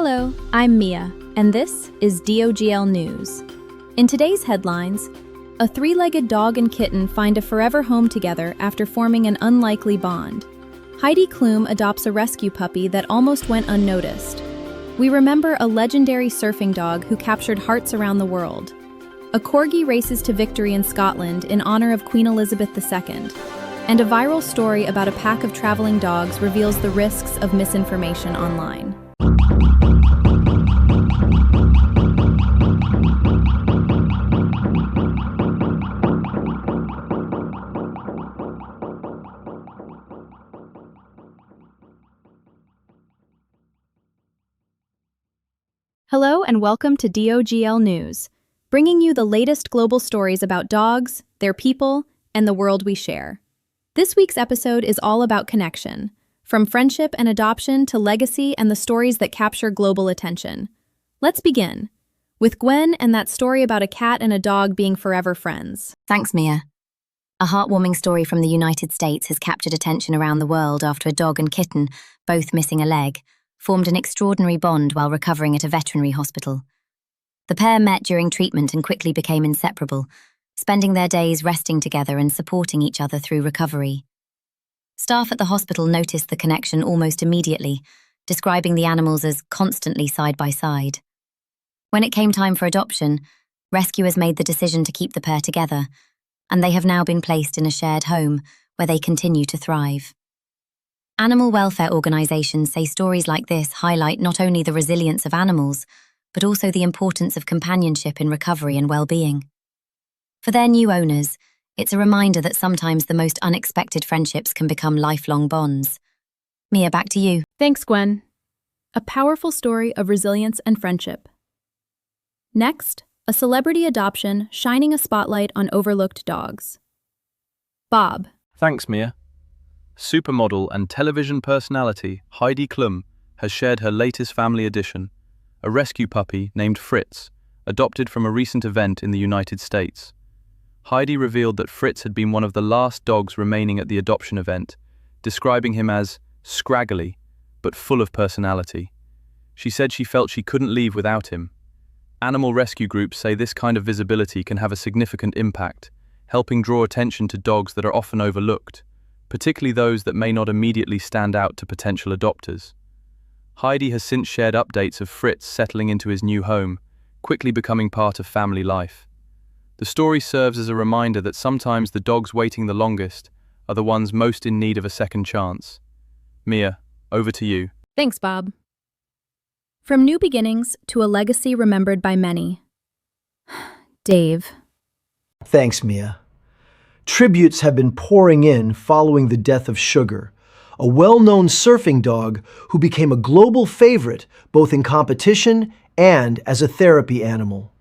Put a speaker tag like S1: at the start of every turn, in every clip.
S1: Hello, I'm Mia, and this is D.O.G.L News. In today's headlines, a three-legged dog and kitten find a forever home together after forming an unlikely bond. Heidi Klum adopts a rescue puppy that almost went unnoticed. We remember a legendary surfing dog who captured hearts around the world. A Corgi races to victory in Scotland in honor of Queen Elizabeth II. And a viral story about a pack of traveling dogs reveals the risks of misinformation online. Hello and welcome to D.O.G.L News, bringing you the latest global stories about dogs, their people, and the world we share. This week's episode is all about connection, from friendship and adoption to legacy and the stories that capture global attention. Let's begin with Gwen and that story about a cat and a dog being forever friends.
S2: Thanks, Mia. A heartwarming story from the United States has captured attention around the world after a dog and kitten, both missing a leg, formed an extraordinary bond while recovering at a veterinary hospital. The pair met during treatment and quickly became inseparable, spending their days resting together and supporting each other through recovery. Staff at the hospital noticed the connection almost immediately, describing the animals as constantly side by side. When it came time for adoption, rescuers made the decision to keep the pair together, and they have now been placed in a shared home where they continue to thrive. Animal welfare organisations say stories like this highlight not only the resilience of animals, but also the importance of companionship in recovery and well-being. For their new owners, it's a reminder that sometimes the most unexpected friendships can become lifelong bonds. Mia, back to you.
S1: Thanks, Gwen. A powerful story of resilience and friendship. Next, a celebrity adoption shining a spotlight on overlooked dogs. Bob.
S3: Thanks, Mia. Supermodel and television personality Heidi Klum has shared her latest family addition, a rescue puppy named Fritz, adopted from a recent event in the United States. Heidi revealed that Fritz had been one of the last dogs remaining at the adoption event, describing him as scraggly, but full of personality. She said she felt she couldn't leave without him. Animal rescue groups say this kind of visibility can have a significant impact, helping draw attention to dogs that are often overlooked, particularly those that may not immediately stand out to potential adopters. Heidi has since shared updates of Fritz settling into his new home, quickly becoming part of family life. The story serves as a reminder that sometimes the dogs waiting the longest are the ones most in need of a second chance. Mia, over to you.
S1: Thanks, Bob. From new beginnings to a legacy remembered by many. Dave.
S4: Thanks, Mia. Tributes have been pouring in following the death of Sugar, a well-known surfing dog who became a global favorite both in competition and as a therapy animal.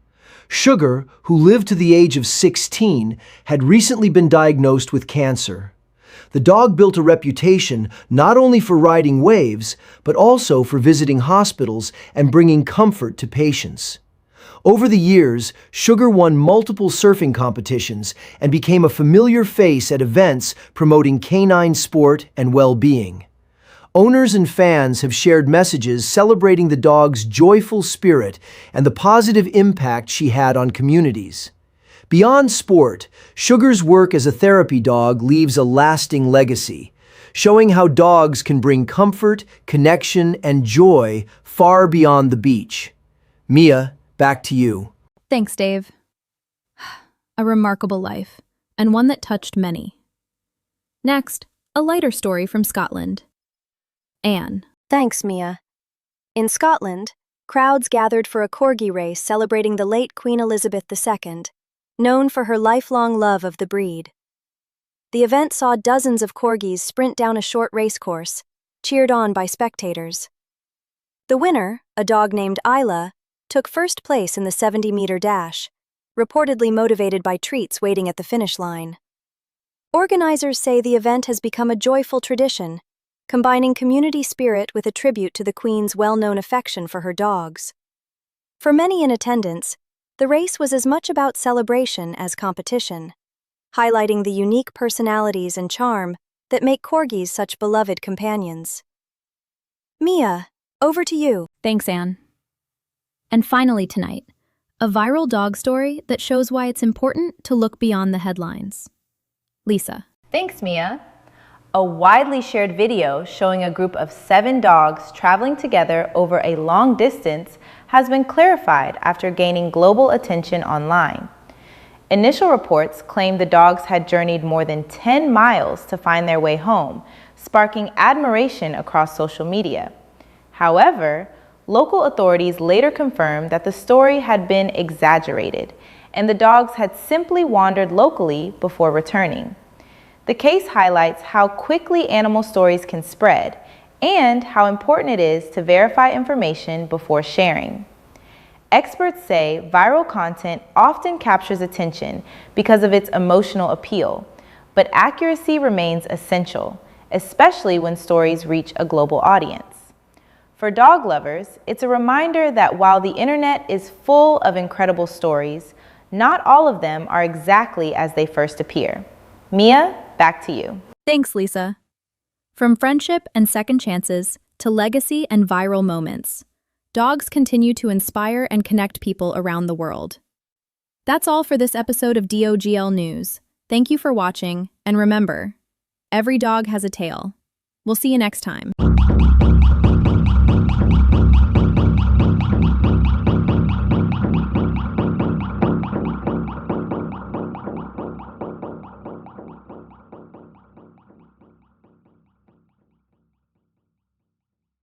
S4: Sugar, who lived to the age of 16, had recently been diagnosed with cancer. The dog built a reputation not only for riding waves, but also for visiting hospitals and bringing comfort to patients. Over the years, Sugar won multiple surfing competitions and became a familiar face at events promoting canine sport and well-being. Owners and fans have shared messages celebrating the dog's joyful spirit and the positive impact she had on communities. Beyond sport, Sugar's work as a therapy dog leaves a lasting legacy, showing how dogs can bring comfort, connection, and joy far beyond the beach. Mia, back to you.
S1: Thanks, Dave. A remarkable life, and one that touched many. Next, a lighter story from Scotland. Anne.
S5: Thanks, Mia. In Scotland, crowds gathered for a Corgi race celebrating the late Queen Elizabeth II, known for her lifelong love of the breed. The event saw dozens of Corgis sprint down a short racecourse, cheered on by spectators. The winner, a dog named Isla, took first place in the 70-meter dash, reportedly motivated by treats waiting at the finish line. Organizers say the event has become a joyful tradition, combining community spirit with a tribute to the Queen's well-known affection for her dogs. For many in attendance, the race was as much about celebration as competition, highlighting the unique personalities and charm that make Corgis such beloved companions. Mia, over to you.
S1: Thanks, Anne. And finally tonight, a viral dog story that shows why it's important to look beyond the headlines. Lisa.
S6: Thanks, Mia. A widely shared video showing a group of 7 dogs traveling together over a long distance has been clarified after gaining global attention online. Initial reports claimed the dogs had journeyed more than 10 miles to find their way home, sparking admiration across social media. However, local authorities later confirmed that the story had been exaggerated, and the dogs had simply wandered locally before returning. The case highlights how quickly animal stories can spread and how important it is to verify information before sharing. Experts say viral content often captures attention because of its emotional appeal, but accuracy remains essential, especially when stories reach a global audience. For dog lovers, it's a reminder that while the internet is full of incredible stories, not all of them are exactly as they first appear. Mia, back to you.
S1: Thanks, Lisa. From friendship and second chances to legacy and viral moments, dogs continue to inspire and connect people around the world. That's all for this episode of DOGL News. Thank you for watching, and remember, every dog has a tail. We'll see you next time.